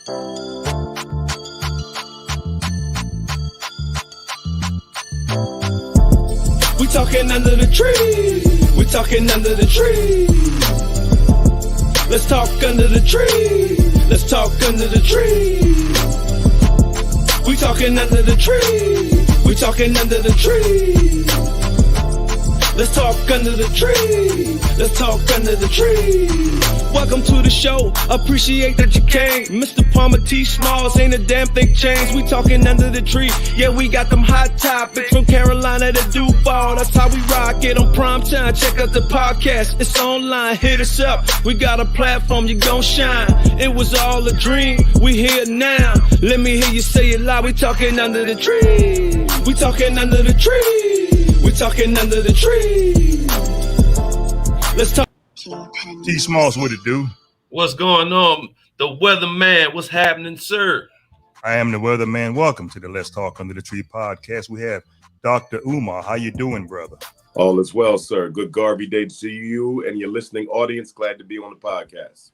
We talking under the tree. We talking under the tree. Let's talk under the tree. Let's talk under the tree. We talking under the tree. We talking under the tree. Let's talk under the tree. Let's talk under the tree. Welcome to the show. Appreciate that you came. Mr. Palmer T. Smalls ain't a damn thing changed. We talking under the tree. Yeah, we got them hot topics from Carolina to Duval. That's how we rock it on prime time. Check out the podcast. It's online. Hit us up. We got a platform. You gon' shine. It was all a dream. We here now. Let me hear you say it loud. We talking under the tree. We talking under the tree. We talking under the tree. Let's talk. T. Smalls, what it do? What's going on? The weatherman, what's happening, sir? I am the weatherman. Welcome to the Let's Talk Under the Tree podcast. We have Dr. Umar. How you doing, brother? All is well, sir. Good Garvey day to see you and your listening audience. Glad to be on the podcast.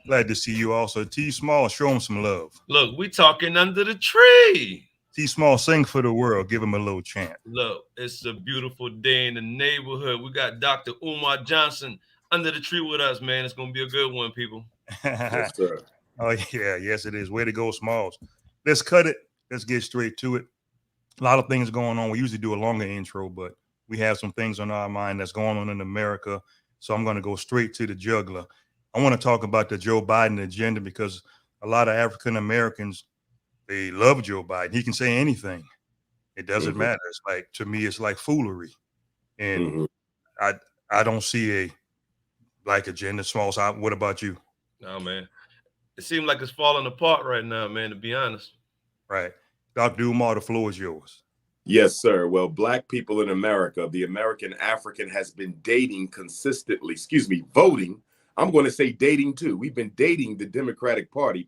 Glad to see you also. T. Smalls, show him some love. Look, we talking under the tree. T. Smalls, sing for the world. Give him a little chant. Look, it's a beautiful day in the neighborhood. We got Dr. Umar Johnson under the tree with us, man. It's going to be a good one, people. Yes, sir. Oh, yeah. Yes, it is. Way to go, Smalls. Let's cut it. Let's get straight to it. A lot of things going on. We usually do a longer intro, but we have some things on our mind that's going on in America. So I'm going to go straight to the jugular. I want to talk about the Joe Biden agenda because a lot of African Americans, they love Joe Biden. He can say anything. It doesn't matter. It's like, to me, it's like foolery. And I don't see a black agenda. Smalls. What about you? No, man. It seems like it's falling apart right now, man, to be honest. Right. Dr. Umar, the floor is yours. Yes, sir. Well, black people in America, the American African has been dating consistently, voting. I'm going to say dating too. We've been dating the Democratic Party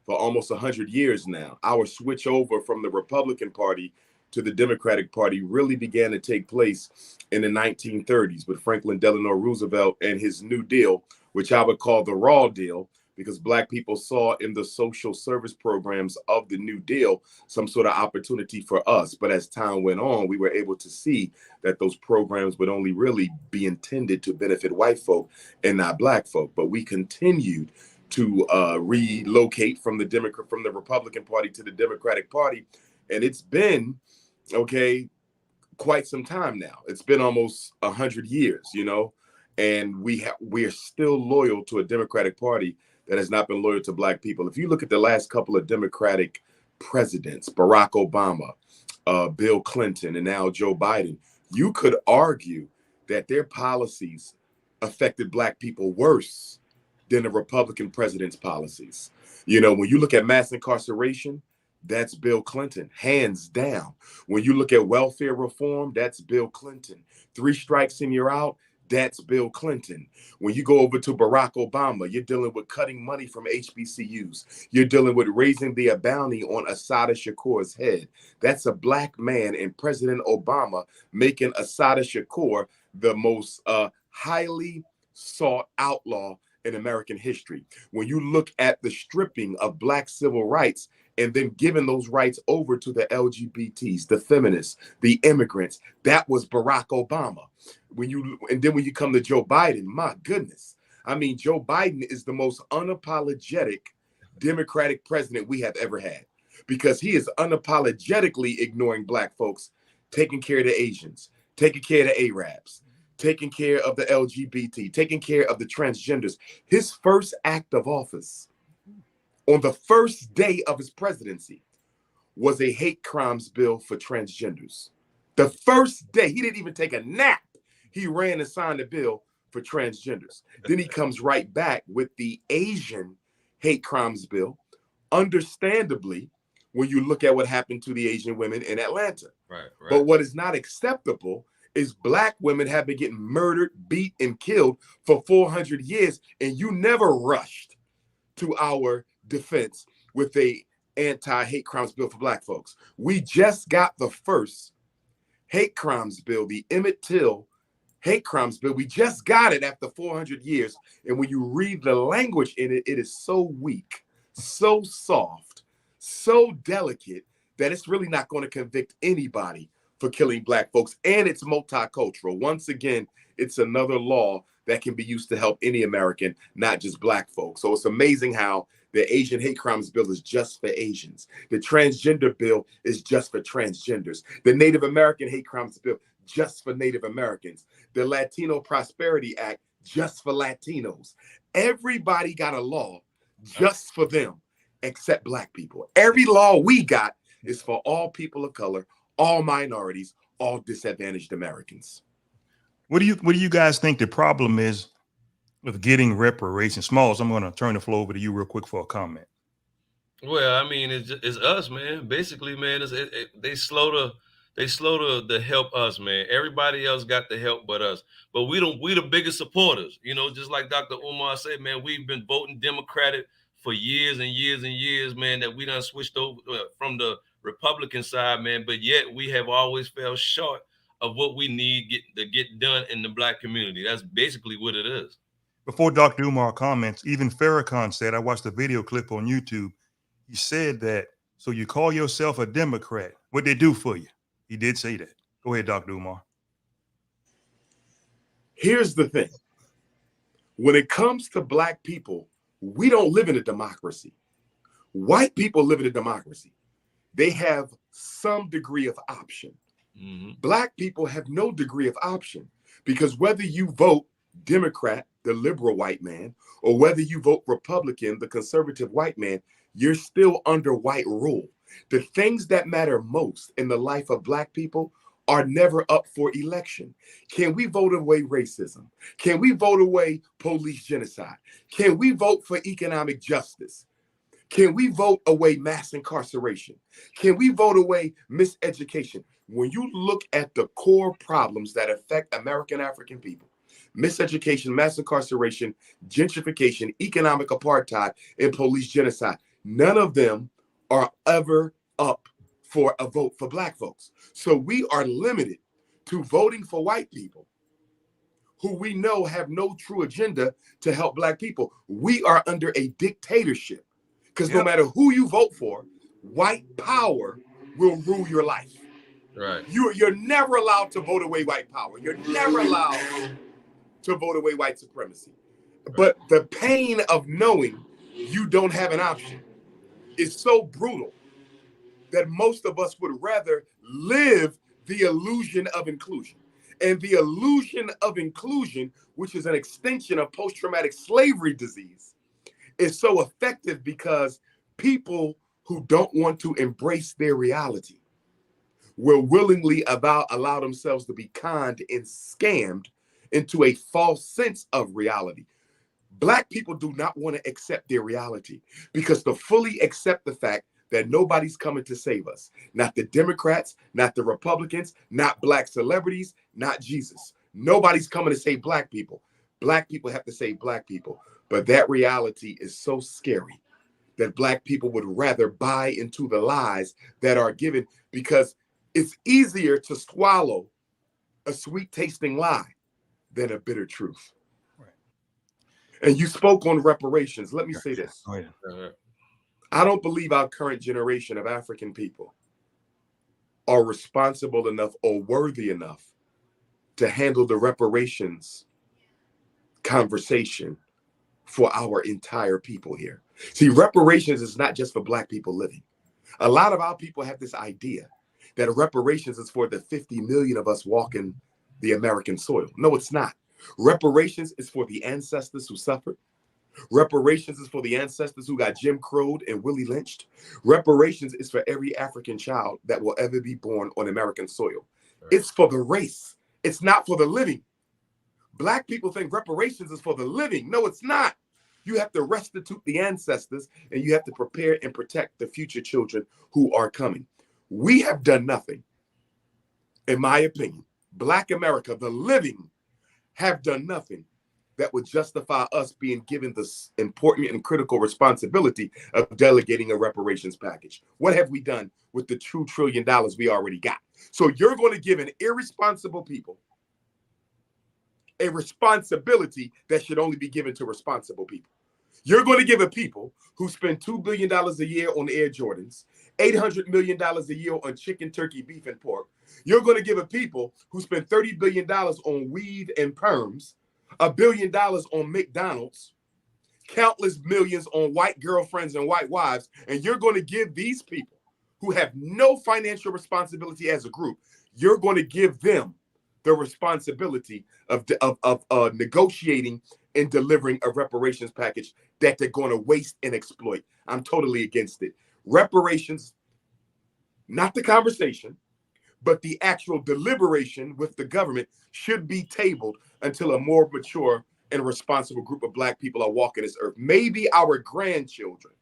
for almost 100 years now. Our switch over from the Republican Party to the Democratic Party really began to take place in the 1930s with Franklin Delano Roosevelt and his New Deal, which I would call the raw deal, because black people saw in the social service programs of the New Deal some sort of opportunity for us. But as time went on, we were able to see that those programs would only really be intended to benefit white folk and not black folk. But we continued to relocate from the Republican Party to the Democratic Party. And it's been, quite some time now. It's been almost 100 years, and we're still loyal to a Democratic Party that has not been loyal to black people. If you look at the last couple of Democratic presidents, Barack Obama, Bill Clinton, and now Joe Biden, you could argue that their policies affected black people worse than the Republican president's policies. When you look at mass incarceration, that's Bill Clinton, hands down. When you look at welfare reform, that's Bill Clinton. 3 strikes and you're out, that's Bill Clinton. When you go over to Barack Obama, you're dealing with cutting money from HBCUs. You're dealing with raising the bounty on Assata Shakur's head. That's a black man, and President Obama making Assata Shakur the most highly sought outlaw in American history. When you look at the stripping of black civil rights and then giving those rights over to the LGBTs, the feminists, the immigrants, that was Barack Obama. And then when you come to Joe Biden, my goodness. I mean, Joe Biden is the most unapologetic Democratic president we have ever had, because he is unapologetically ignoring black folks, taking care of the Asians, taking care of the Arabs, taking care of the LGBT, taking care of the transgenders. His first act of office on the first day of his presidency was a hate crimes bill for transgenders. The first day, he didn't even take a nap. He ran and signed a bill for transgenders. Then he comes right back with the Asian hate crimes bill. Understandably, when you look at what happened to the Asian women in Atlanta. Right. But what is not acceptable is black women have been getting murdered, beat, and killed for 400 years, and you never rushed to our defense with a anti-hate crimes bill for black folks. We just got the first hate crimes bill, the Emmett Till hate crimes bill. We just got it after 400 years. And when you read the language in it, it is so weak, so soft, so delicate that it's really not going to convict anybody for killing black folks. And it's multicultural. Once again, it's another law that can be used to help any American, not just black folks. So it's amazing how the Asian hate crimes bill is just for Asians. The transgender bill is just for transgenders. The Native American hate crimes bill, just for Native Americans. The Latino Prosperity Act, just for Latinos. Everybody got a law just for them, except black people. Every law we got is for all people of color, all minorities, all disadvantaged Americans. What do you guys think the problem is with getting reparations? Smalls, I'm going to turn the floor over to you real quick for a comment. Well, I mean, it's us, man. Basically, man, they slow to help us, man. Everybody else got the help but us. But we the biggest supporters. You know, just like Dr. Umar said, man, we've been voting Democratic for years and years and years, man, that we done switched over from the Republican side, man. But yet we have always fell short of what we need to get done in the black community. That's basically what it is. Before Dr. Umar comments, even Farrakhan said, I watched a video clip on YouTube. He said that, so you call yourself a Democrat. What'd they do for you? He did say that. Go ahead, Dr. Umar. Here's the thing. When it comes to black people, we don't live in a democracy. White people live in a democracy. They have some degree of option. Mm-hmm. Black people have no degree of option, because whether you vote Democrat, the liberal white man, or whether you vote Republican, the conservative white man, you're still under white rule. The things that matter most in the life of black people are never up for election. Can we vote away racism? Can we vote away police genocide? Can we vote for economic justice? Can we vote away mass incarceration? Can we vote away miseducation? When you look at the core problems that affect American African people, miseducation, mass incarceration, gentrification, economic apartheid, and police genocide, none of them are ever up for a vote for black folks. So we are limited to voting for white people who we know have no true agenda to help black people. We are under a dictatorship, because no matter who you vote for, white power will rule your life. Right. You're never allowed to vote away white power. You're never allowed to vote away white supremacy. Right. But the pain of knowing you don't have an option is so brutal that most of us would rather live the illusion of inclusion. And the illusion of inclusion, which is an extension of post-traumatic slavery disease, is so effective because people who don't want to embrace their reality will willingly allow themselves to be conned and scammed into a false sense of reality. Black people do not want to accept their reality, because to fully accept the fact that nobody's coming to save us, not the Democrats, not the Republicans, not black celebrities, not Jesus. Nobody's coming to save black people. Black people have to save black people. But that reality is so scary that black people would rather buy into the lies that are given, because it's easier to swallow a sweet tasting lie than a bitter truth. Right. And you spoke on reparations. Let me say this. Oh, yeah. I don't believe our current generation of African people are responsible enough or worthy enough to handle the reparations conversation for our entire people here. See, reparations is not just for black people living. A lot of our people have this idea that reparations is for the 50 million of us walking the American soil. No, it's not. Reparations is for the ancestors who suffered. Reparations is for the ancestors who got Jim Crowed and Willie lynched. Reparations is for every African child that will ever be born on American soil. Right. It's for the race. It's not for the living. Black people think reparations is for the living. No, it's not. You have to restitute the ancestors, and you have to prepare and protect the future children who are coming. We have done nothing, in my opinion. Black America, the living, have done nothing that would justify us being given this important and critical responsibility of delegating a reparations package. What have we done with the $2 trillion we already got? So you're going to give an irresponsible people a responsibility that should only be given to responsible people. You're going to give a people who spend $2 billion a year on Air Jordans, $800 million a year on chicken, turkey, beef, and pork. You're going to give a people who spend $30 billion on weed and perms, $1 billion on McDonald's, countless millions on white girlfriends and white wives, and you're going to give these people who have no financial responsibility as a group, you're going to give them the responsibility of negotiating and delivering a reparations package that they're going to waste and exploit. I'm totally against it. Reparations, not the conversation, but the actual deliberation with the government should be tabled until a more mature and responsible group of Black people are walking this earth. Maybe our grandchildren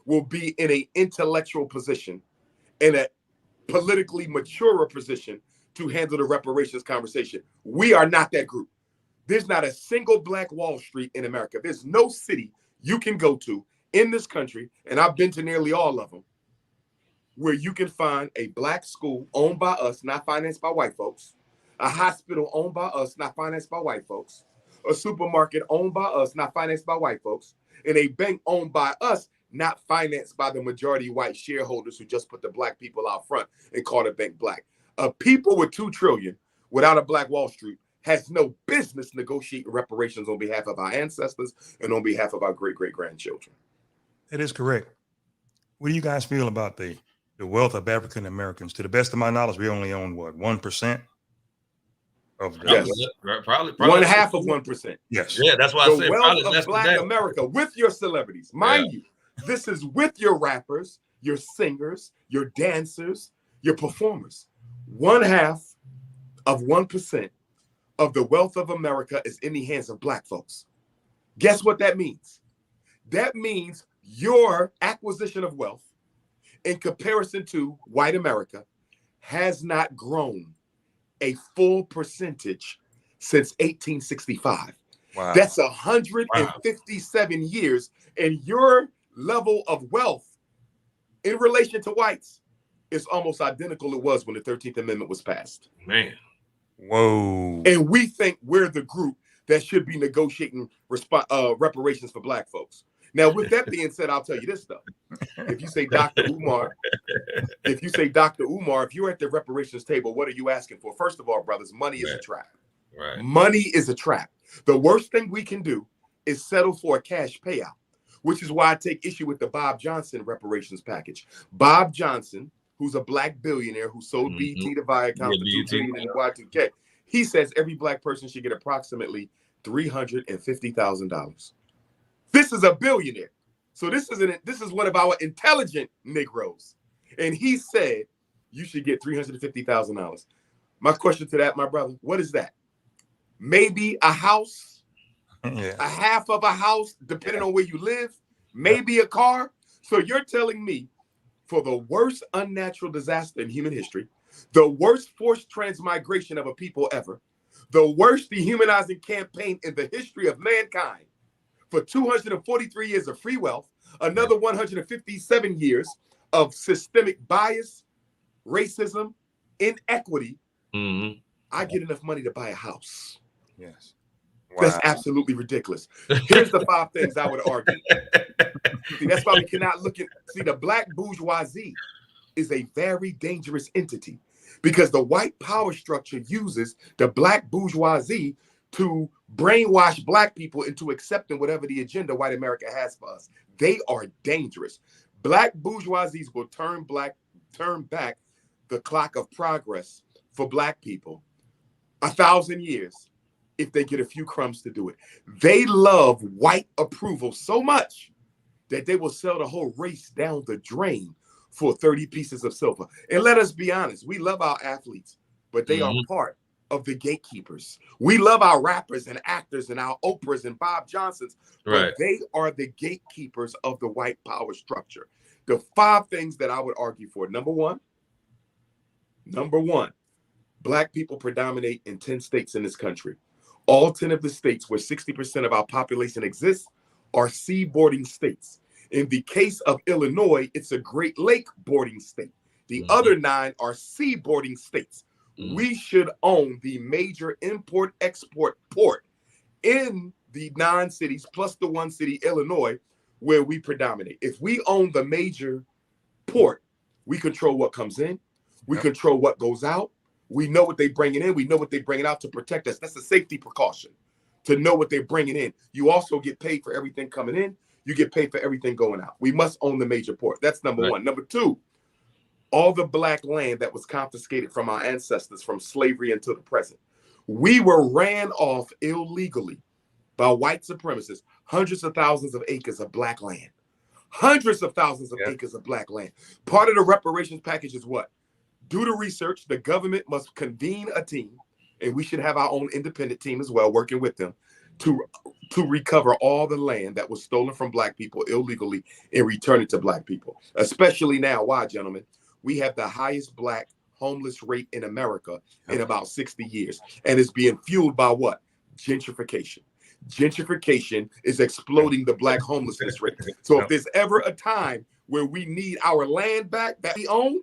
will be in an intellectual position, in a politically mature position to handle the reparations conversation. We are not that group. There's not a single Black Wall Street in America. There's no city you can go to in this country, and I've been to nearly all of them, where you can find a Black school owned by us, not financed by white folks, a hospital owned by us, not financed by white folks, a supermarket owned by us, not financed by white folks, and a bank owned by us, not financed by the majority white shareholders who just put the Black people out front and call the bank Black. A people with $2 trillion without a Black Wall Street has no business negotiating reparations on behalf of our ancestors and on behalf of our great-great-grandchildren. That is correct. What do you guys feel about the wealth of African Americans? To the best of my knowledge, we only own what, 1% of the Yes. Probably One half of 1%. Yes. Yeah, that's why I The said wealth probably of less than Black that. America with your celebrities. Mind you, this is with your rappers, your singers, your dancers, your performers. One half of 1% of the wealth of America is in the hands of Black folks. Guess what that means? That means your acquisition of wealth in comparison to white America has not grown a full percentage since 1865. Wow. That's 157 years, and your level of wealth in relation to whites is almost identical it was when the 13th Amendment was passed. Man. Whoa. And we think we're the group that should be negotiating reparations for Black folks. Now, with that being said, I'll tell you this stuff. If you say Dr. Umar, if you're at the reparations table, what are you asking for? First of all, brothers, money is a trap. Right. Money is a trap. The worst thing we can do is settle for a cash payout, which is why I take issue with the Bob Johnson reparations package. Bob Johnson, who's a Black billionaire who sold BT to Viacom for $2 billion in Y2K, he says every Black person should get approximately $350,000. This is a billionaire. So this is one of our intelligent Negroes. And he said you should get $350,000. My question to that, my brother, what is that? Maybe a house, a half of a house, depending on where you live, maybe a car. So you're telling me for the worst unnatural disaster in human history, the worst forced transmigration of a people ever, the worst dehumanizing campaign in the history of mankind, for 243 years of free wealth, another 157 years of systemic bias, racism, inequity, I get enough money to buy a house. Yes. Wow. That's absolutely ridiculous. Here's the 5 things I would argue. See, that's why we cannot look at, the Black bourgeoisie is a very dangerous entity because the white power structure uses the Black bourgeoisie to brainwash Black people into accepting whatever the agenda white America has for us. They are dangerous. Black bourgeoisies will turn back the clock of progress for Black people 1,000 years if they get a few crumbs to do it. They love white approval so much that they will sell the whole race down the drain for 30 pieces of silver. And let us be honest, we love our athletes, but they are part of the gatekeepers. We love our rappers and actors and our Oprahs and Bob Johnsons, but they are the gatekeepers of the white power structure. The 5 things that I would argue for. Number one, Black people predominate in 10 states in this country. All 10 of the states where 60% of our population exists are sea-boarding states. In the case of Illinois, it's a Great Lake boarding state. The other 9 are sea-boarding states. We should own the major import-export port in the 9 cities plus the 1 city, Illinois, where we predominate. If we own the major port, we control what comes in, we control what goes out. We know what they're bringing in, we know what they're bringing out to protect us. That's a safety precaution, to know what they're bringing in. You also get paid for everything coming in. You get paid for everything going out. We must own the major port. That's number one. Number two, all the black land that was confiscated from our ancestors from slavery until the present. We were ran off illegally by white supremacists, hundreds of thousands of acres of black land. Hundreds of thousands of acres of black land. Part of the reparations package is what? Do the research. The government must convene a team, and we should have our own independent team as well, working with them to recover all the land that was stolen from black people illegally and return it to black people. Especially now, why, gentlemen? We have the highest black homeless rate in America in about 60 years. And it's being fueled by what? Gentrification. Gentrification is exploding the black homelessness rate. So if there's ever a time where we need our land back that we own,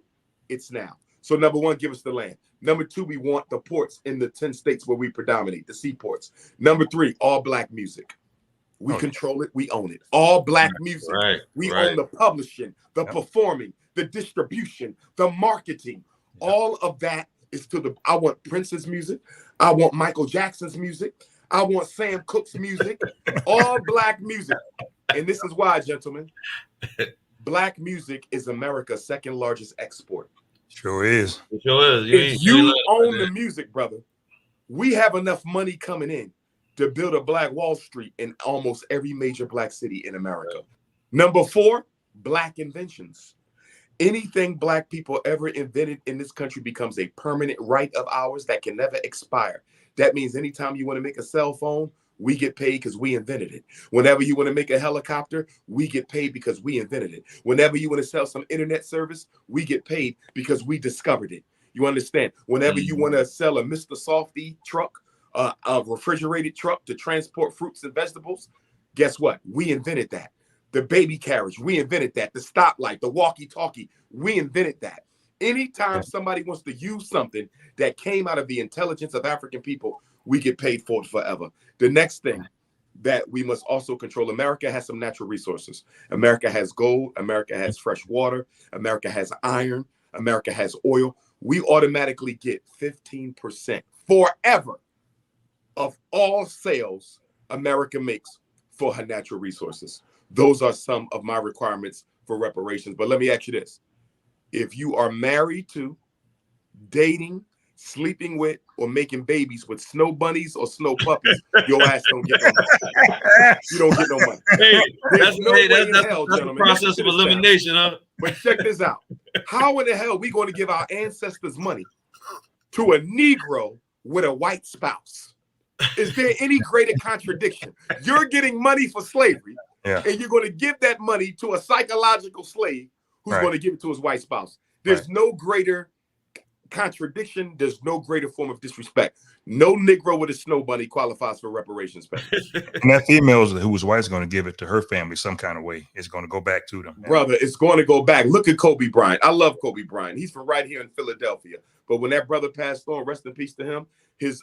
it's now. So number one, give us the land. Number two, we want the ports in the 10 states where we predominate, the seaports. Number three, all black music. We control it, we own it. All black music. We own the publishing, the performing, the distribution, the marketing. All of that is to the, I want Prince's music. I want Michael Jackson's music. I want Sam Cooke's music. All black music. And this is why, gentlemen, black music is America's second largest export. Sure is. It sure is. If you own the music, brother, we have enough money coming in to build a black Wall Street in almost every major black city in America. Number four, black inventions. Anything black people ever invented in this country becomes a permanent right of ours that can never expire. That means anytime you want to make a cell phone, we get paid because we invented it. Whenever you want to make a helicopter, we get paid because we invented it. Whenever you want to sell some internet service, we get paid because we discovered it. You understand? Whenever you want to sell a Mr. Softy truck, a refrigerated truck to transport fruits and vegetables, guess what? We invented that. The baby carriage, we invented that. The stoplight, the walkie-talkie, we invented that. Anytime somebody wants to use something that came out of the intelligence of African people, we get paid for it forever. The next thing that we must also control, America has some natural resources. America has gold. America has fresh water. America has iron. America has oil. We automatically get 15% forever of all sales America makes for her natural resources. Those are some of my requirements for reparations. But let me ask you this. If you are married to, dating, sleeping with, or making babies with snow bunnies or snow puppies, your ass don't get no money. You don't get no money. Hey, that's the process of elimination, huh? But check this out. How in the hell are we going to give our ancestors money to a Negro with a white spouse? Is there any greater contradiction? You're getting money for slavery, and you're going to give that money to a psychological slave who's going to give it to his white spouse. There's no greater contradiction. There's no greater form of disrespect. No Negro with a snow bunny qualifies for reparations payments. And that female who was white is going to give it to her family some kind of way. It's going to go back to them. Brother, it's going to go back. Look at Kobe Bryant. I love Kobe Bryant. He's from right here in Philadelphia. But when that brother passed on, rest in peace to him, his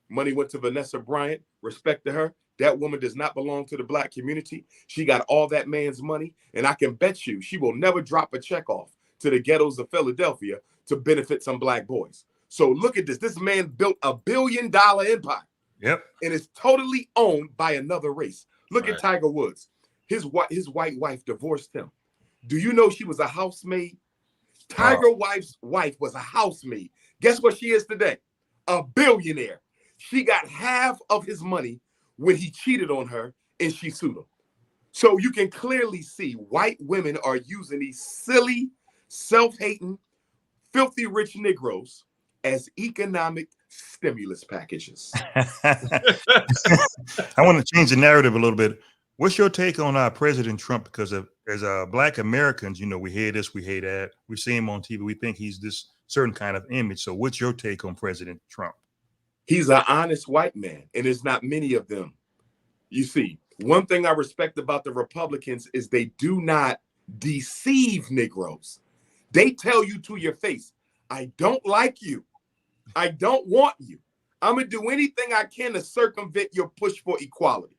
money went to Vanessa Bryant. Respect to her. That woman does not belong to the black community. She got all that man's money. And I can bet you she will never drop a check off to the ghettos of Philadelphia to benefit some black boys. So look at this. This man built $1 billion empire. Yep. And it's totally owned by another race. Look at Tiger Woods. His white wife divorced him. Do you know she was a housemaid? Tiger wife's wife was a housemaid. Guess what she is today? A billionaire. She got half of his money when he cheated on her and she sued him. So you can clearly see white women are using these silly, self-hating, filthy rich Negroes as economic stimulus packages. I want to change the narrative a little bit. What's your take on President Trump? Because as black Americans, you know, we hear this, we hear that. We see him on TV. We think he's this certain kind of image. So what's your take on President Trump? He's an honest white man, and there's not many of them. You see, one thing I respect about the Republicans is they do not deceive Negroes. They tell you to your face, I don't like you. I don't want you. I'm going to do anything I can to circumvent your push for equality.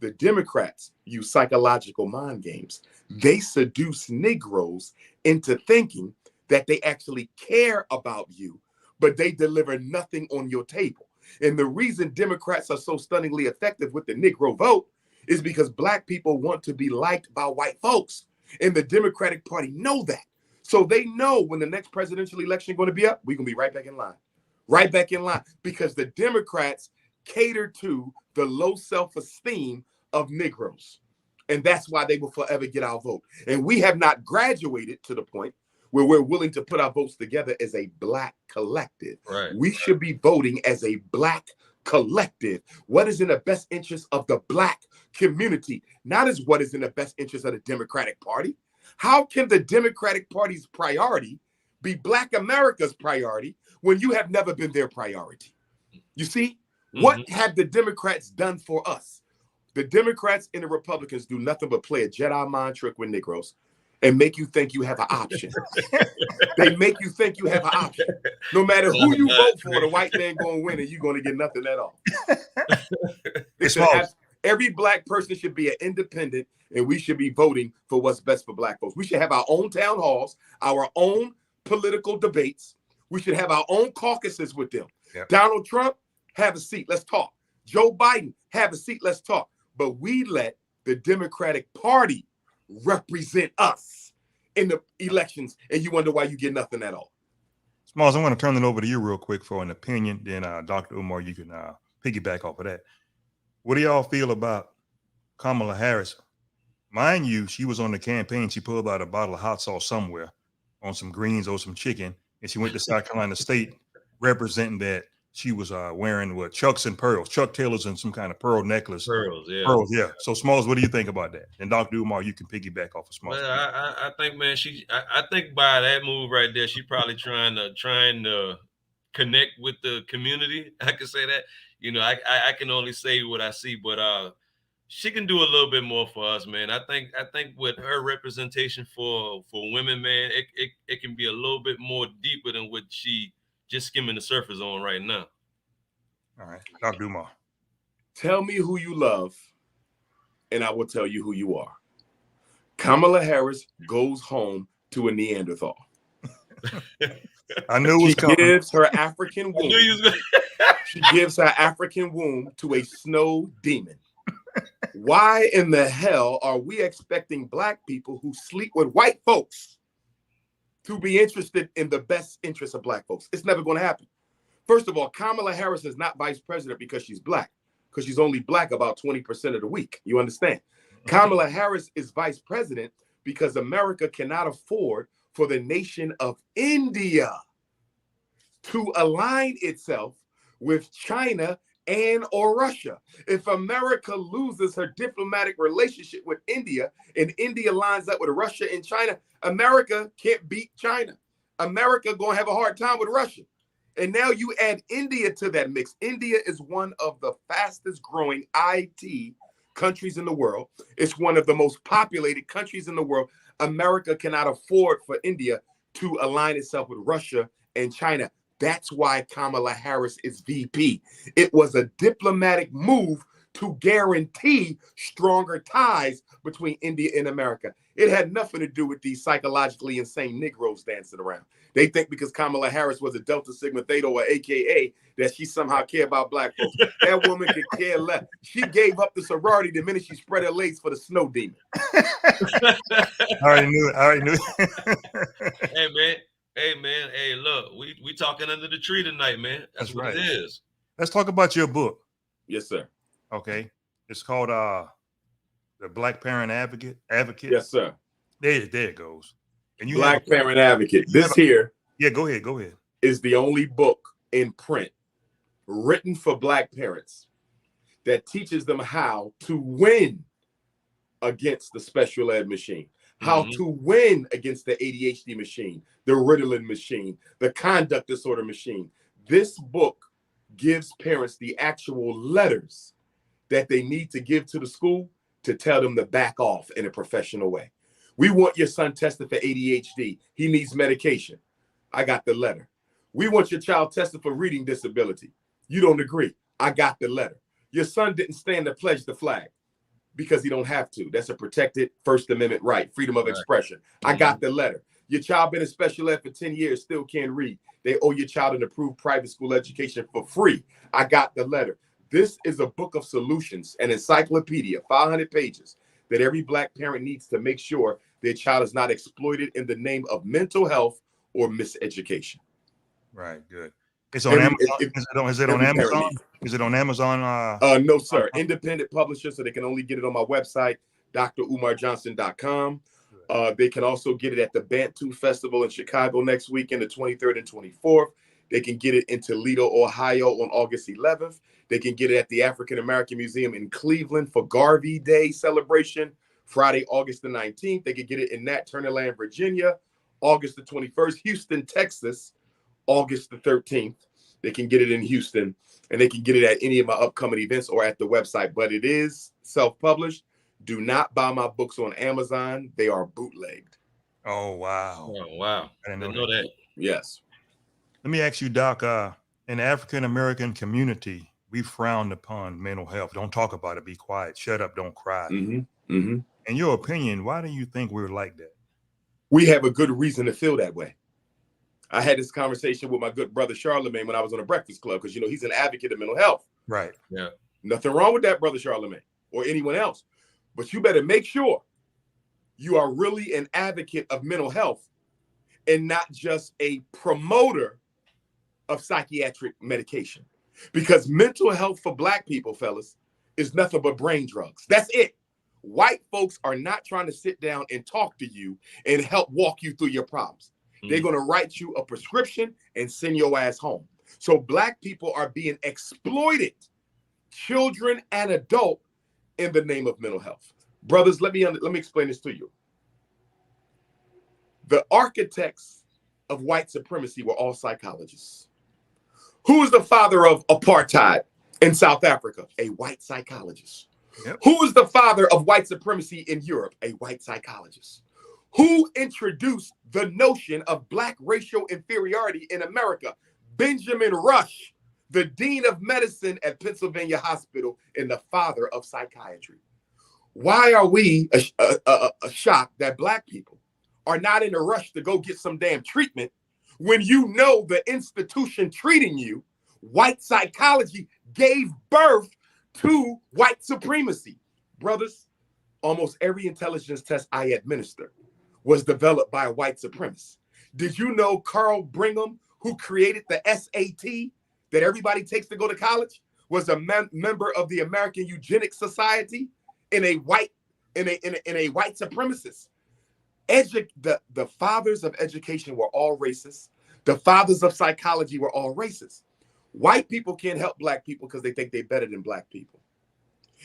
The Democrats use psychological mind games. They seduce Negroes into thinking that they actually care about you, but they deliver nothing on your table. And the reason Democrats are so stunningly effective with the Negro vote is because Black people want to be liked by white folks. And the Democratic Party know that. So they know when the next presidential election is going to be up, we're going to be right back in line. Right back in line, because the Democrats cater to the low self-esteem of Negroes. And that's why they will forever get our vote. And we have not graduated to the point where we're willing to put our votes together as a Black collective. Right. We should be voting as a Black collective. What is in the best interest of the Black community, not as what is in the best interest of the Democratic Party. How can the Democratic Party's priority be Black America's priority when you have never been their priority? You see, what have the Democrats done for us? The Democrats and the Republicans do nothing but play a Jedi mind trick with Negroes and make you think you have an option. They make you think you have an option. No matter who you vote for, the white man going to win and you're going to get nothing at all. Every Black person should be an independent, and we should be voting for what's best for Black folks. We should have our own town halls, our own political debates. We should have our own caucuses with them. Yep. Donald Trump, have a seat, let's talk. Joe Biden, have a seat, let's talk. But we let the Democratic Party represent us in the elections, and you wonder why you get nothing at all. Smalls, I'm going to turn it over to you real quick for an opinion. Then Dr. Umar, you can piggyback off of that. What do y'all feel about Kamala Harris? Mind you, she was on the campaign. She pulled out a bottle of hot sauce somewhere on some greens or some chicken, and she went to South Carolina State representing that she was wearing what, Chucks and pearls, Chuck Taylors and some kind of pearl necklace. Pearls, yeah. Pearls, yeah. So Smalls, what do you think about that? And Dr. Umar, you can piggyback off of Smalls. Well, I think, man, I think by that move right there, she probably trying to connect with the community. I can say that. You know, I can only say what I see, but she can do a little bit more for us, man. I think with her representation for women, man, it can be a little bit more deeper than what she just skimming the surface on right now. All right, Dr. Umar. Tell me who you love, and I will tell you who you are. Kamala Harris goes home to a Neanderthal. I knew it was coming. She gives her African womb. She gives her African womb to a snow demon. Why in the hell are we expecting Black people who sleep with white folks to be interested in the best interests of Black folks? It's never going to happen. First of all, Kamala Harris is not vice president because she's Black, because she's only Black about 20% of the week. You understand? Kamala Harris is vice president because America cannot afford for the nation of India to align itself with China and or Russia. If America loses her diplomatic relationship with India and India lines up with Russia and China, America can't beat China. America gonna have a hard time with Russia. And now you add India to that mix. India is one of the fastest growing IT countries in the world. It's one of the most populated countries in the world. America cannot afford for India to align itself with Russia and China. That's why Kamala Harris is VP. It was a diplomatic move to guarantee stronger ties between India and America. It had nothing to do with these psychologically insane Negroes dancing around. They think because Kamala Harris was a Delta Sigma Theta or AKA that she somehow care about Black folks. That woman could care less. She gave up the sorority the minute she spread her legs for the snow demon. I already knew it. Hey man, hey, look, we talking under the tree tonight, man. That's what right. It is. Let's talk about your book. Yes, sir. Okay. It's called The Black Parent Advocate. Yes, sir. There it goes. And you Black Parent Advocate. This here. Yeah, go ahead. Is the only book in print written for Black parents that teaches them how to win against the special ed machine. How to win against the ADHD machine, the Ritalin machine, the conduct disorder machine. This book gives parents the actual letters that they need to give to the school to tell them to back off in a professional way. We want your son tested for ADHD. He needs medication. I got the letter. We want your child tested for reading disability. You don't agree. I got the letter. Your son didn't stand to pledge the flag because he don't have to. That's a protected First Amendment right, freedom of expression. I got the letter. Your child been in special ed for 10 years, still can't read. They owe your child an approved private school education for free. I got the letter. This is a book of solutions, an encyclopedia, 500 pages, that every Black parent needs to make sure their child is not exploited in the name of mental health or miseducation. Right, good. It's on Amazon. Is it on Amazon? Is it on Amazon? No, sir. Independent publisher, so they can only get it on my website, drumarjohnson.com. They can also get it at the Bantu Festival in Chicago next weekend, the 23rd and 24th. They can get it in Toledo, Ohio on August 11th. They can get it at the African American Museum in Cleveland for Garvey Day celebration, Friday, August the 19th. They can get it in Nat Turner Land, Virginia, August the 21st. Houston, Texas, August the 13th. They can get it in Houston, and they can get it at any of my upcoming events or at the website. But it is self-published. Do not buy my books on Amazon. They are bootlegged. Oh, wow. Oh, wow. I didn't know that. Yes. Let me ask you, Doc, in the African American community, we frown upon mental health. Don't talk about it. Be quiet. Shut up. Don't cry. Mm-hmm. Mm-hmm. In your opinion, why do you think we're like that? We have a good reason to feel that way. I had this conversation with my good brother Charlemagne when I was on a Breakfast Club, because, you know, he's an advocate of mental health. Right. Yeah. Nothing wrong with that, brother Charlemagne, or anyone else. But you better make sure you are really an advocate of mental health and not just a promoter of psychiatric medication. Because mental health for Black people, fellas, is nothing but brain drugs. That's it. White folks are not trying to sit down and talk to you and help walk you through your problems. They're going to write you a prescription and send your ass home. So Black people are being exploited, children and adult, in the name of mental health. Brothers, let me explain this to you. The architects of white supremacy were all psychologists. Who is the father of apartheid in South Africa? A white psychologist. Yep. Who is the father of white supremacy in Europe? A white psychologist. Who introduced the notion of Black racial inferiority in America? Benjamin Rush, the dean of medicine at Pennsylvania Hospital and the father of psychiatry. Why are we shocked that Black people are not in a rush to go get some damn treatment when you know the institution treating you, white psychology, gave birth to white supremacy? Brothers, almost every intelligence test I administer was developed by a white supremacist. Did you know Carl Brigham, who created the SAT that everybody takes to go to college, was a member of the American Eugenics Society and a white supremacist? The fathers of education were all racist. The fathers of psychology were all racist. White people can't help Black people because they think they're better than Black people.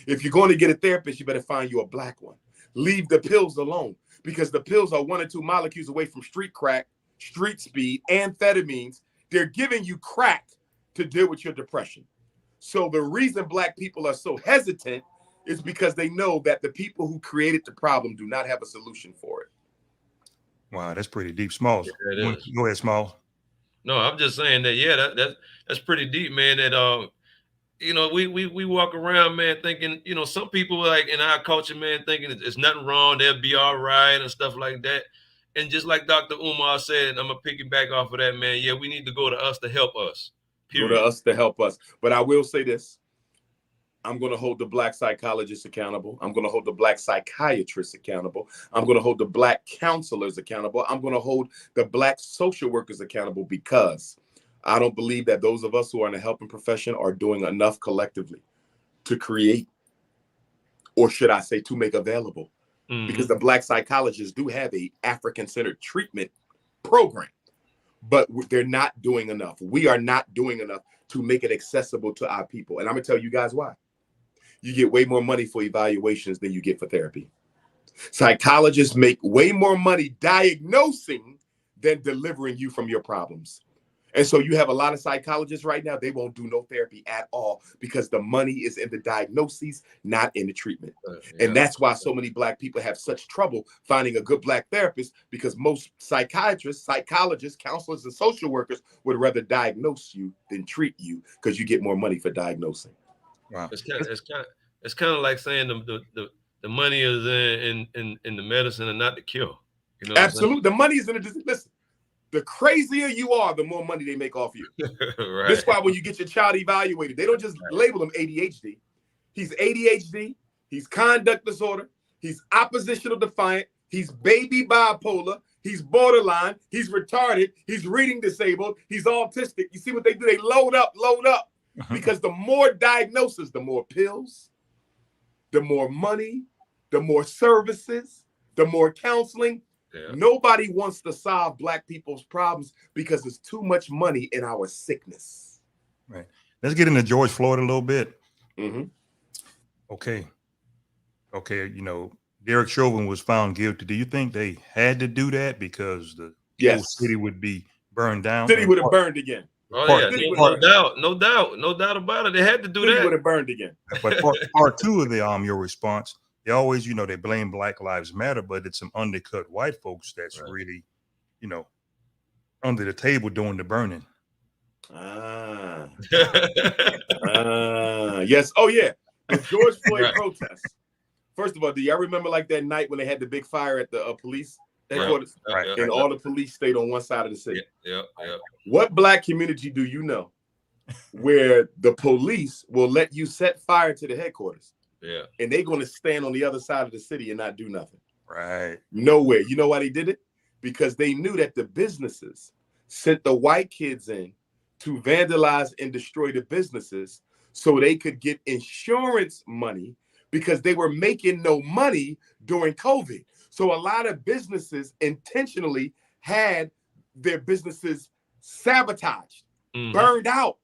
If you're going to get a therapist, you better find you a Black one. Leave the pills alone, because the pills are 1 or 2 molecules away from street crack, street speed, amphetamines. They're giving you crack to deal with your depression. So the reason Black people are so hesitant is because they know that the people who created the problem do not have a solution for it. Wow, that's pretty deep. Smalls. Yeah, go ahead, Smalls. No, I'm just saying that, yeah, that's pretty deep, man. That you know, we walk around, man, thinking, you know, some people like in our culture, man, thinking it's nothing wrong, they'll be all right and stuff like that. And just like Dr. Umar said, I'm gonna piggyback off of that, man. Yeah, we need to go to us to help us. Period. Go to us to help us. But I will say this. I'm going to hold the Black psychologists accountable. I'm going to hold the Black psychiatrists accountable. I'm going to hold the Black counselors accountable. I'm going to hold the Black social workers accountable, because I don't believe that those of us who are in the helping profession are doing enough collectively to create, or should I say, to make available. Because the Black psychologists do have a African-centered treatment program, but they're not doing enough. We are not doing enough to make it accessible to our people. And I'm going to tell you guys why. You get way more money for evaluations than you get for therapy. Psychologists make way more money diagnosing than delivering you from your problems. And so you have a lot of psychologists right now, they won't do no therapy at all because the money is in the diagnoses, not in the treatment. Yeah. And that's why so many Black people have such trouble finding a good Black therapist, because most psychiatrists, psychologists, counselors, and social workers would rather diagnose you than treat you because you get more money for diagnosing. Wow. It's kind of like saying the money is in the medicine and not the cure. You know, absolutely, the money is in the disease. Listen, the crazier you are, the more money they make off you. Right. That's why when you get your child evaluated, they don't just label him ADHD. He's ADHD, he's conduct disorder, he's oppositional defiant, he's baby bipolar, he's borderline, he's retarded, he's reading disabled, he's autistic. You see what they do? They load up. Because the more diagnosis, the more pills, the more money, the more services, the more counseling. Yeah. Nobody wants to solve Black people's problems because there's too much money in our sickness. Right. Let's get into George Floyd a little bit. Mm-hmm. Okay. You know, Derek Chauvin was found guilty. Do you think they had to do that because the whole city would be burned down? City would have burned again. Oh yeah, no doubt about it. They had to do that. Would have burned again. But part two of the your response, they always, you know, they blame Black Lives Matter, but it's some undercut white folks that's really, you know, under the table doing the burning. Yes. Oh yeah, the George Floyd protests. First of all, do y'all remember like that night when they had the big fire at the police headquarters? Right. And all the police stayed on one side of the city. Yeah. What Black community do you know where the police will let you set fire to the headquarters? Yeah. And they're going to stand on the other side of the city and not do nothing. Right. Nowhere. You know why they did it? Because they knew that the businesses sent the white kids in to vandalize and destroy the businesses so they could get insurance money, because they were making no money during COVID. So a lot of businesses intentionally had their businesses sabotaged, burned out,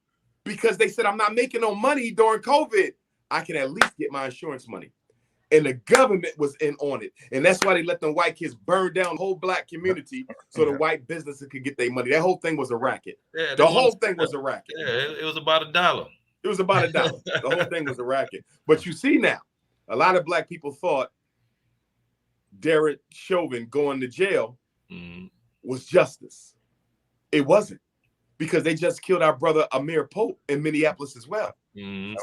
because they said, I'm not making no money during COVID. I can at least get my insurance money. And the government was in on it. And that's why they let them white kids burn down the whole Black community so the white businesses could get their money. That whole thing was a racket. Yeah, the whole thing was a racket. Yeah, it was about $1. It was about $1. The whole thing was a racket. But you see now, a lot of Black people thought Derek Chauvin going to jail was justice. It wasn't, because they just killed our brother Amir Pope in Minneapolis as well.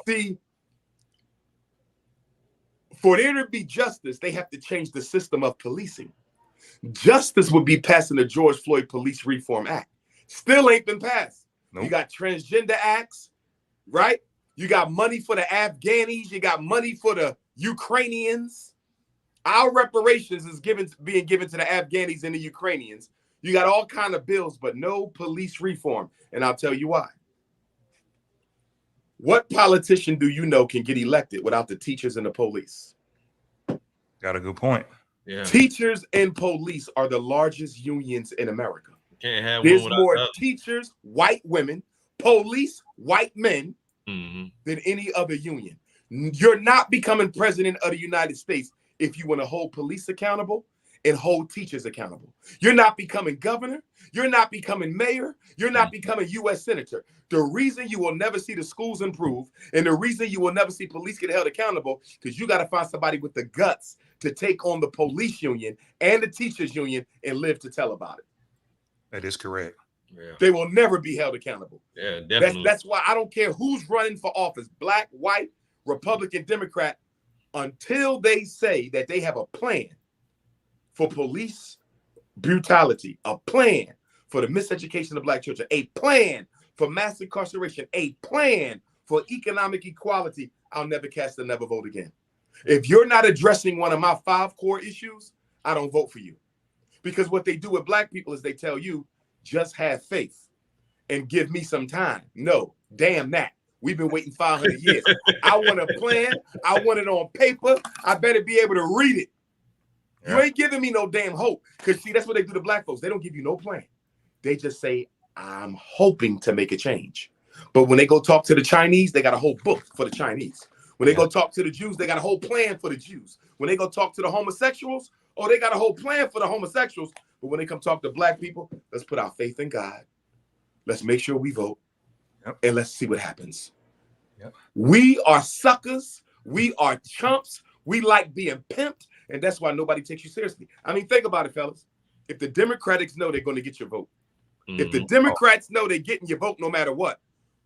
See, for there to be justice, they have to change the system of policing. Justice would be passing the George Floyd Police Reform Act. Still ain't been passed. Nope. You got transgender acts, right? You got money for the Afghanis. You got money for the Ukrainians. Our reparations is being given to the Afghanis and the Ukrainians. You got all kind of bills, but no police reform. And I'll tell you why. What politician do you know can get elected without the teachers and the police? Got a good point. Yeah. Teachers and police are the largest unions in America. Can't have There's one more another. teachers, white women, police, white men than any other union. You're not becoming president of the United States if you want to hold police accountable and hold teachers accountable. You're not becoming governor. You're not becoming mayor. You're not becoming U.S. senator. The reason you will never see the schools improve and the reason you will never see police get held accountable, because you got to find somebody with the guts to take on the police union and the teachers union and live to tell about it. That is correct. Yeah. They will never be held accountable. Yeah, definitely. That's why I don't care who's running for office, Black, white, Republican, Democrat, until they say that they have a plan for police brutality, a plan for the miseducation of Black children, a plan for mass incarceration, a plan for economic equality, I'll never cast a never vote again. If you're not addressing one of my 5 core issues, I don't vote for you. Because what they do with Black people is they tell you, just have faith and give me some time. No, damn that. We've been waiting 500 years. I want a plan. I want it on paper. I better be able to read it. Yeah. You ain't giving me no damn hope. Because see, that's what they do to Black folks. They don't give you no plan. They just say, I'm hoping to make a change. But when they go talk to the Chinese, they got a whole book for the Chinese. When they go talk to the Jews, they got a whole plan for the Jews. When they go talk to the homosexuals, they got a whole plan for the homosexuals. But when they come talk to Black people, let's put our faith in God. Let's make sure we vote. Yep. And let's see what happens. Yep. We are suckers. We are chumps. We like being pimped. And that's why nobody takes you seriously. I mean, think about it, fellas. If the Democrats know they're going to get your vote, if the Democrats know they're getting your vote no matter what,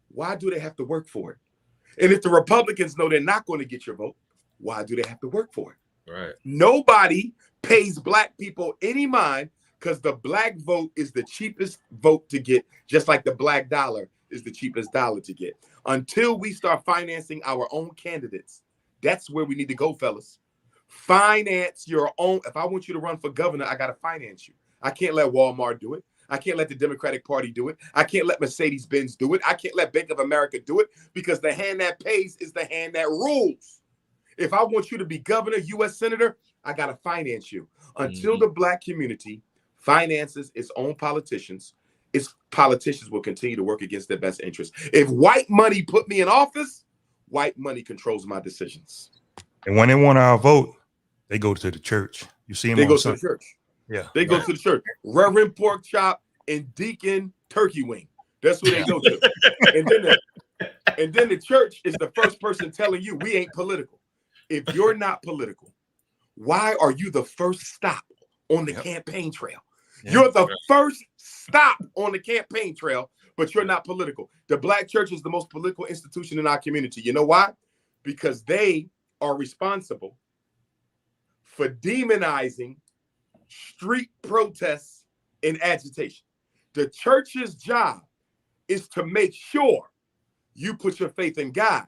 why do they have to work for it? And if the Republicans know they're not going to get your vote, why do they have to work for it? Right. Nobody pays black people any mind because the black vote is the cheapest vote to get, just like the black dollar is the cheapest dollar to get. Until we start financing our own candidates, that's where we need to go, fellas. Finance your own. If I want you to run for governor, I got to finance you. I can't let Walmart do it. I can't let the Democratic Party do it. I can't let Mercedes-Benz do it. I can't let Bank of America do it, because the hand that pays is the hand that rules. If I want you to be governor, U.S. senator, I got to finance you. Until the black community finances its own politicians, its politicians will continue to work against their best interests. If white money put me in office, white money controls my decisions. And when they want our vote, they go to the church. You see them. They go to the church. Yeah. They go to the church. Reverend Pork Chop and Deacon Turkey Wing. That's who they go to. And then the church is the first person telling you we ain't political. If you're not political, why are you the first stop on the campaign trail? You're the first stop on the campaign trail, but you're not political. The black church is the most political institution in our community. You know why? Because they are responsible for demonizing street protests and agitation. The church's job is to make sure you put your faith in God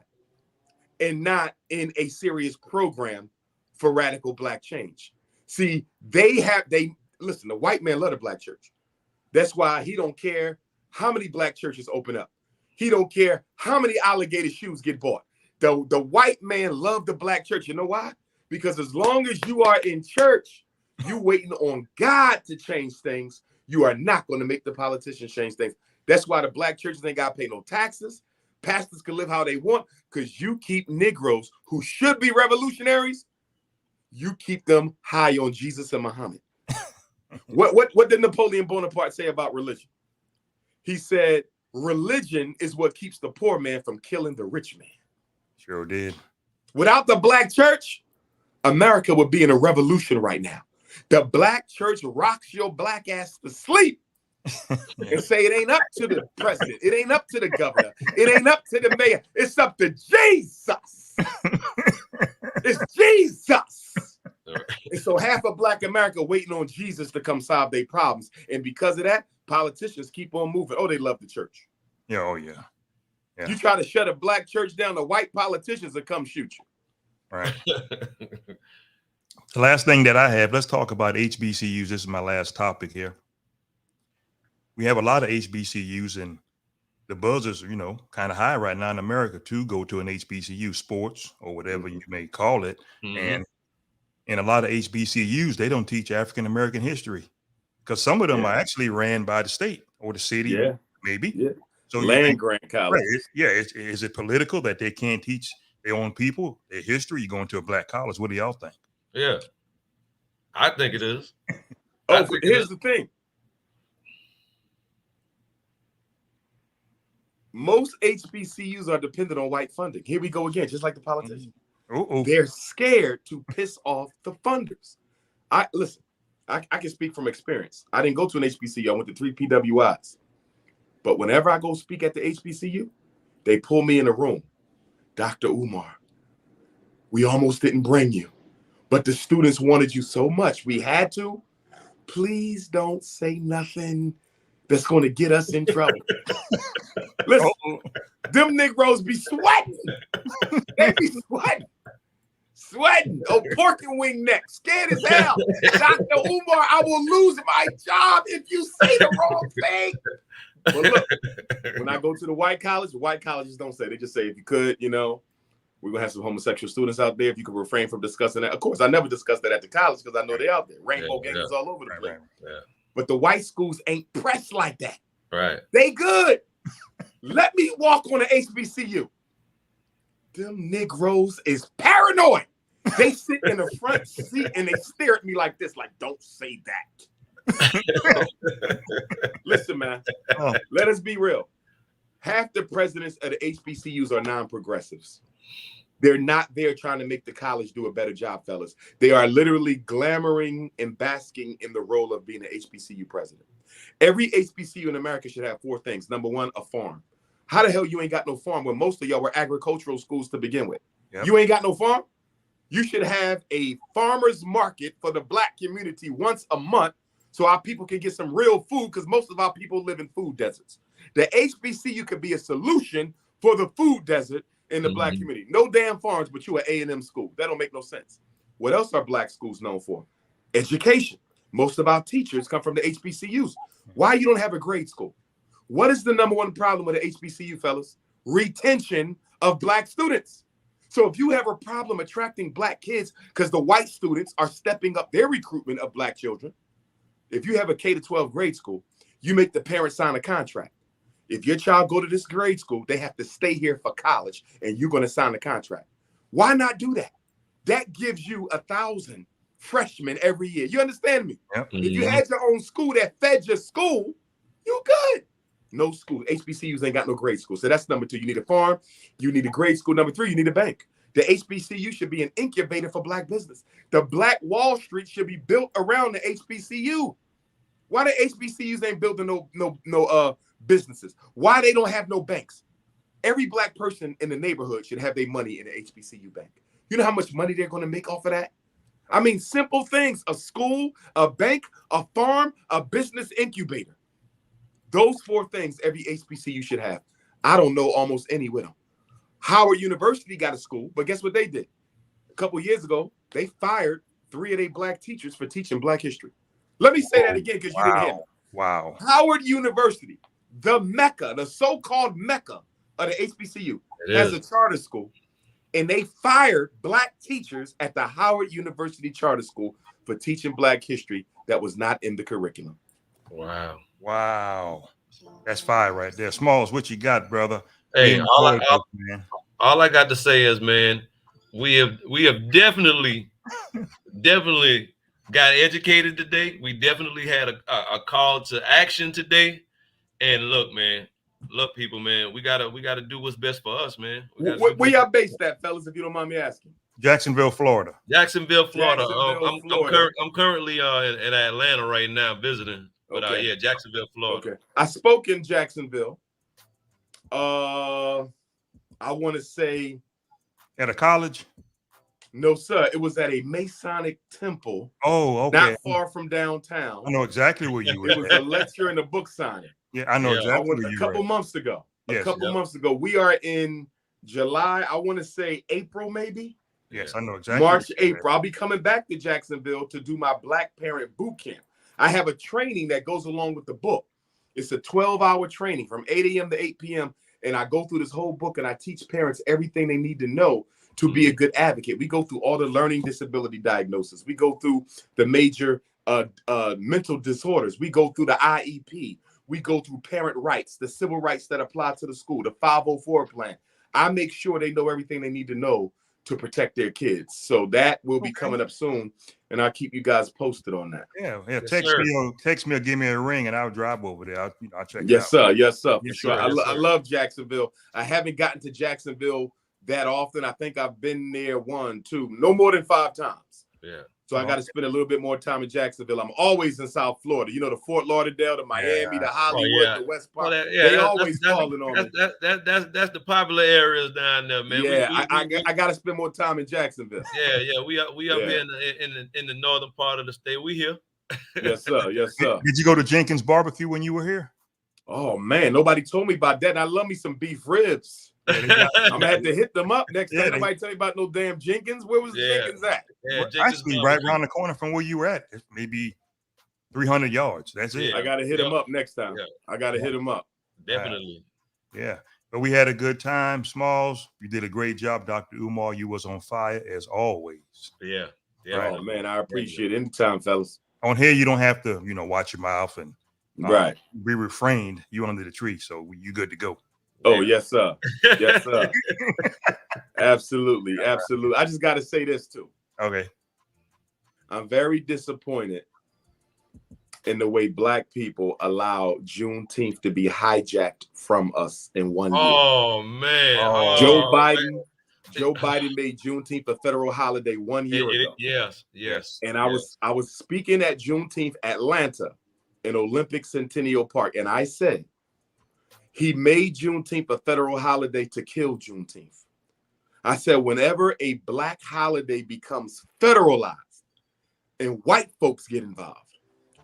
and not in a serious program for radical black change. See, listen, the white man love the black church. That's why he don't care how many black churches open up. He don't care how many alligator shoes get bought. The white man love the black church. You know why? Because as long as you are in church, you waiting on God to change things. You are not going to make the politicians change things. That's why the black churches ain't got to pay no taxes. Pastors can live how they want, because you keep Negroes who should be revolutionaries, you keep them high on Jesus and Muhammad. What did Napoleon Bonaparte say about religion? He said, religion is what keeps the poor man from killing the rich man. Sure did. Without the black church, America would be in a revolution right now. The black church rocks your black ass to sleep and say it ain't up to the president. It ain't up to the governor. It ain't up to the mayor. It's up to Jesus. It's Jesus. And so half of black America waiting on Jesus to come solve their problems. And because of that, politicians keep on moving. Oh, they love the church. Yeah, oh yeah. You try to shut a black church down, the white politicians will come shoot you. Right. The last thing that I have, let's talk about HBCUs. This is my last topic here. We have a lot of HBCUs, and the buzz is, kind of high right now in America to go to an HBCU, sports or whatever you may call it. And in a lot of HBCUs, they don't teach African American history, because some of them are actually ran by the state or the city, maybe. Yeah. So land grant college. Right. Is it political that they can't teach their own people their history? You going to a black college? What do y'all think? Yeah, I think it is. Here's the thing. Most HBCUs are dependent on white funding. Here we go again, just like the politicians. They're scared to piss off the funders. I can speak from experience. I didn't go to an HBCU. I went to 3 PWIs. But whenever I go speak at the HBCU, they pull me in a room. Dr. Umar, we almost didn't bring you, but the students wanted you so much. We had to. Please don't say nothing that's going to get us in trouble. Listen, them Negroes be sweating. They be sweating. Oh, pork and wing neck, scared as hell. Dr. Umar, I will lose my job if you say the wrong thing. Well, look, when I go to the white colleges don't say. They just say, if you could, we're going to have some homosexual students out there. If you could refrain from discussing that. Of course, I never discuss that at the college because I know they're out there. Rainbow gangs all over the place. Yeah. But the white schools ain't pressed like that. Right. They good. Let me walk on an HBCU. Them Negroes is paranoid. They sit in the front seat and they stare at me like this, like, don't say that. Listen, Listen, man. Let us be real. Half the presidents of the HBCUs are non-progressives. They're not there trying to make the college do a better job, fellas. They are literally glamoring and basking in the role of being an HBCU president. Every HBCU in America should have 4 things. Number 1, a farm. How the hell you ain't got no farm when most of y'all were agricultural schools to begin with? Yep. You ain't got no farm? You should have a farmer's market for the Black community once a month so our people can get some real food, because most of our people live in food deserts. The HBCU could be a solution for the food desert in the Black community. No damn farms, but you an A&M school. That don't make no sense. What else are Black schools known for? Education. Most of our teachers come from the HBCUs. Why you don't have a grade school? What is the number 1 problem with the HBCU, fellas? Retention of Black students. So if you have a problem attracting Black kids because the white students are stepping up their recruitment of Black children, if you have a K-12 grade school, you make the parents sign a contract. If your child go to this grade school, they have to stay here for college, and you're going to sign the contract. Why not do that? That gives you 1,000 freshmen every year. You understand me? Yep. If you had your own school that fed your school, you good. No school. HBCUs ain't got no grade school. So that's number 2. You need a farm. You need a grade school. Number 3, you need a bank. The HBCU should be an incubator for Black business. The Black Wall Street should be built around the HBCU. Why the HBCUs ain't building no businesses? Why they don't have no banks? Every Black person in the neighborhood should have their money in the HBCU bank. You know how much money they're going to make off of that? I mean, simple things: a school, a bank, a farm, a business incubator. Those 4 things every HBCU should have. I don't know almost any with them. Howard University got a school, but guess what they did? A couple years ago, they fired 3 of their Black teachers for teaching Black history. Let me say that again, because you didn't hear me. Wow. Howard University, the Mecca, the so-called Mecca of the HBCU, has a charter school, and they fired Black teachers at the Howard University Charter School for teaching Black history that was not in the curriculum. Wow. Wow. That's fire right there. Smalls, what you got, brother? Hey, all I got to say is, man, we have definitely got educated today. We definitely had a call to action today. And look, people, man, we gotta do what's best for us, man. Where y'all based at, fellas, if you don't mind me asking? Jacksonville, Florida. Jacksonville, Florida. I'm currently in Atlanta right now visiting. But okay. Jacksonville, Florida. Okay. I spoke in Jacksonville. I want to say at a college. No, sir. It was at a Masonic temple. Oh, okay. Not far from downtown. I know exactly where you were. It was a lecture and a book signing. Yeah, I know exactly where you were. A couple months ago. Months ago. We are in July. I want to say April, maybe. Yes, I know exactly. March, April. I'll be coming back to Jacksonville to do my Black Parent Boot Camp. I have a training that goes along with the book. It's a 12-hour training from 8 a.m. to 8 p.m. And I go through this whole book and I teach parents everything they need to know to be a good advocate. We go through all the learning disability diagnosis. We go through the major mental disorders. We go through the IEP. We go through parent rights, the civil rights that apply to the school, the 504 plan. I make sure they know everything they need to know to protect their kids. So that will be coming up soon, and I'll keep you guys posted on that. Yeah. Text me or give me a ring, and I'll drive over there. I'll check it out. Yes, sir. For sure. I love Jacksonville. I haven't gotten to Jacksonville that often. I think I've been there 1, 2, no more than 5 times. Yeah. So I got to spend a little bit more time in Jacksonville. I'm always in South Florida. You know, the Fort Lauderdale, the Miami, the Hollywood, the West Park. They always calling on me. That's the popular areas down there, man. Yeah, I got to spend more time in Jacksonville. Yeah. We up here in the northern part of the state. We here. Yes, sir. Did you go to Jenkins Barbecue when you were here? Oh man, nobody told me about that. And I love me some beef ribs. I'm gonna have to hit them up next time. Nobody tell me about no damn Jenkins. Where was Jenkins at? Yeah, actually, right around the corner from where you were at. It's maybe 300 yards. That's it. I gotta hit him up next time. I gotta hit him up. Definitely. Yeah, but we had a good time. Smalls, you did a great job, Dr. Umar. You was on fire as always. Yeah. Oh man, I appreciate it. Anytime, fellas. On here, you don't have to, watch your mouth and be refrained. You under the tree, so you good to go. Oh, yes, sir. Yes, sir. Absolutely. I just got to say this, too. Okay. I'm very disappointed in the way Black people allow Juneteenth to be hijacked from us in 1 year. Oh man. Oh, Joe Biden made Juneteenth a federal holiday 1 year ago. Yes. And I was speaking at Juneteenth Atlanta in Olympic Centennial Park, and I said he made Juneteenth a federal holiday to kill Juneteenth. I said whenever a Black holiday becomes federalized and white folks get involved,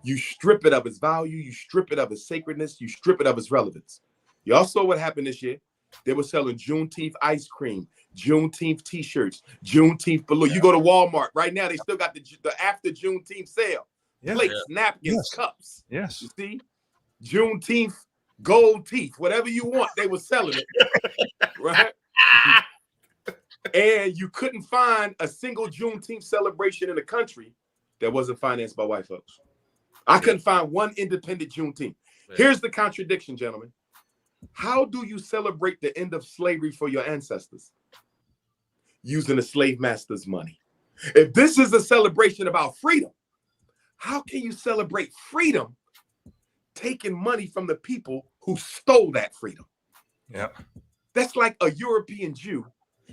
you strip it of its value, you strip it of its sacredness, you strip it of its relevance. Y'all saw what happened this year. They were selling Juneteenth ice cream, Juneteenth t-shirts, Juneteenth balloon. You go to Walmart right now, they still got the after Juneteenth sale. Plates, napkins, cups. Yes. You see? Juneteenth gold teeth, whatever you want, they were selling it. Right? And you couldn't find a single Juneteenth celebration in the country that wasn't financed by white folks. I couldn't find one independent Juneteenth. Here's the contradiction, gentlemen. How do you celebrate the end of slavery for your ancestors? Using the slave master's money. If this is a celebration about freedom, how can you celebrate freedom taking money from the people who stole that freedom? Yeah. That's like a European Jew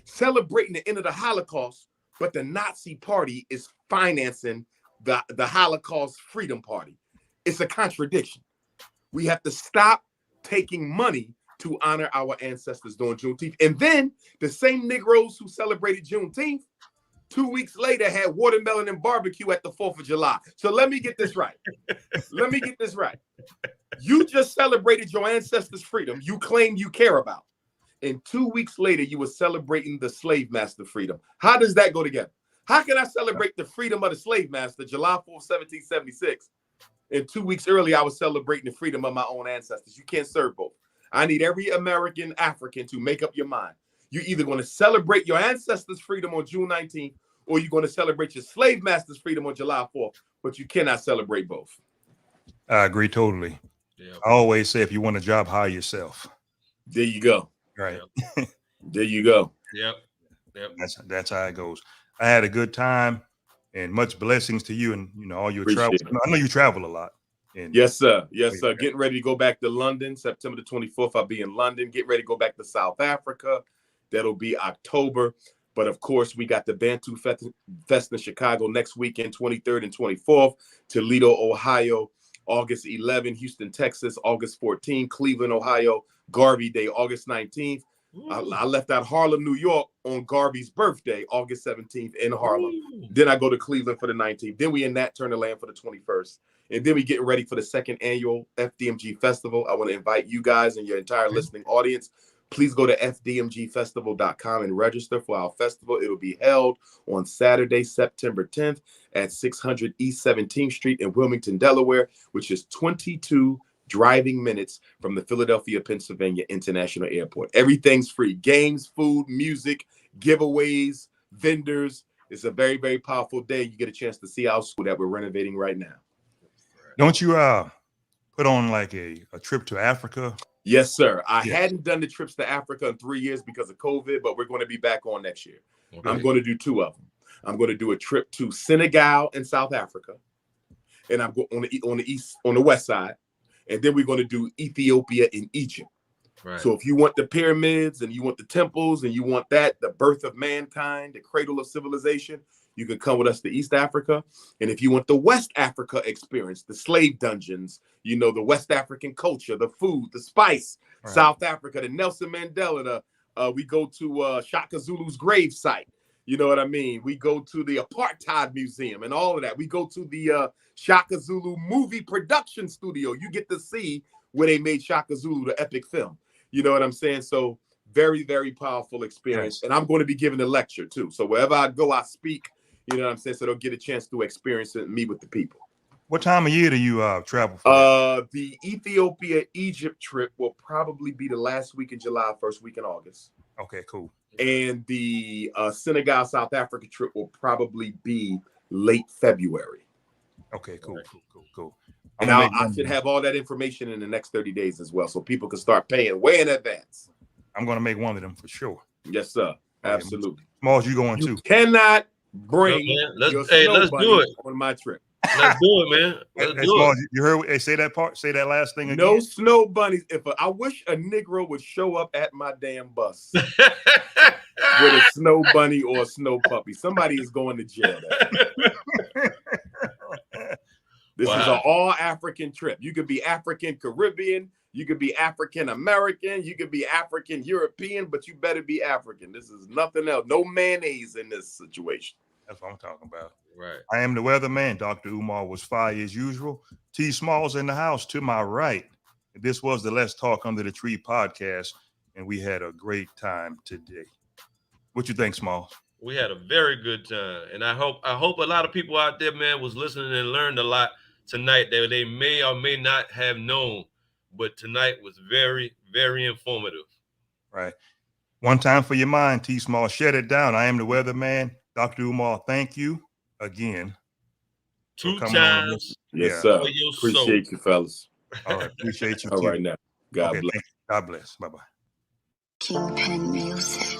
celebrating the end of the Holocaust, but the Nazi party is financing the Holocaust Freedom Party. It's a contradiction. We have to stop taking money to honor our ancestors during Juneteenth. And then the same Negroes who celebrated Juneteenth 2 weeks later had watermelon and barbecue at the 4th of July. So let me get this right. You just celebrated your ancestors' freedom you claim you care about. And 2 weeks later, you were celebrating the slave master freedom. How does that go together? How can I celebrate the freedom of the slave master, July 4th, 1776, and 2 weeks earlier, I was celebrating the freedom of my own ancestors? You can't serve both. I need every American African to make up your mind. You're either going to celebrate your ancestors' freedom on June 19th, or you're going to celebrate your slave master's freedom on July 4th, but you cannot celebrate both. I agree totally. Yeah. I always say, if you want a job, hire yourself. There you go. Right. There you go. Yep. That's how it goes. I had a good time, and much blessings to you and all your travels. I know you travel a lot. And yes, sir. Yes, sir. Getting ready to go back to London, September the 24th. I'll be in London. Get ready to go back to South Africa. That'll be October. But of course, we got the Bantu Fest in Chicago next weekend, 23rd and 24th. Toledo, Ohio, August 11th. Houston, Texas, August 14th. Cleveland, Ohio, Garvey Day, August 19th. I left out Harlem, New York on Garvey's birthday, August 17th in Harlem. Ooh. Then I go to Cleveland for the 19th. Then we in Nat Turner Land for the 21st. And then we getting ready for the second annual FDMG Festival. I want to invite you guys and your entire listening audience. Please go to fdmgfestival.com and register for our festival. It will be held on Saturday, September 10th at 600 East 17th Street in Wilmington, Delaware, which is 22 driving minutes from the Philadelphia, Pennsylvania International Airport. Everything's free. Games, food, music, giveaways, vendors. It's a very, very powerful day. You get a chance to see our school that we're renovating right now. Don't you put on like a trip to Africa? Yes, sir. I hadn't done the trips to Africa in 3 years because of COVID, but we're going to be back on next year. Okay. I'm going to do 2 of them. I'm going to do a trip to Senegal and South Africa, and I'm going on the west side. And then we're going to do Ethiopia and Egypt. Right. So if you want the pyramids and you want the temples and you want the birth of mankind, the cradle of civilization, you can come with us to East Africa. And if you want the West Africa experience, the slave dungeons, the West African culture, the food, the spice, right. South Africa, the Nelson Mandela, we go to Shaka Zulu's grave site. You know what I mean? We go to the Apartheid Museum and all of that. We go to the Shaka Zulu movie production studio. You get to see where they made Shaka Zulu, the epic film. You know what I'm saying? So very, very powerful experience. Yes. And I'm going to be giving a lecture too. So wherever I go, I speak. You know what I'm saying? So they'll get a chance to experience it and meet with the people. What time of year do you travel for? The Ethiopia-Egypt trip will probably be the last week in July, first week in August. Okay, cool. And the Senegal, South Africa trip will probably be late February. Okay, cool. And I should have all that information in the next 30 days as well, so people can start paying way in advance. I'm going to make one of them for sure. Yes, sir. Absolutely. Smalls, you going too? Cannot bring let's do it on my trip. Let's do it, man. Let's Hey, do Small, it. you heard? Hey, say that part. Say that last thing again. No snow bunnies. I wish a Negro would show up at my damn bus with a snow bunny or a snow puppy. Somebody is going to jail. This is an all African trip. You could be African Caribbean, you could be African American, you could be African European, but you better be African. This is nothing else. No mayonnaise in this situation. That's what I'm talking about. Right. I am the weatherman. Dr. Umar was fire as usual. T. Smalls in the house to my right. This was the Let's Talk Under the Tree podcast, and we had a great time today. What you think, Smalls? We had a very good time, and I hope a lot of people out there, man, was listening and learned a lot tonight that they may or may not have known, but tonight was very, very informative. Right. One time for your mind, T. Small. Shut it down. I am the weatherman. Dr. Umar, thank you again. 2 times. Yes, sir. Appreciate you, fellas. All right. Appreciate you. All right, now. God bless. Thank you. God bless. Bye-bye. Kingpin Music.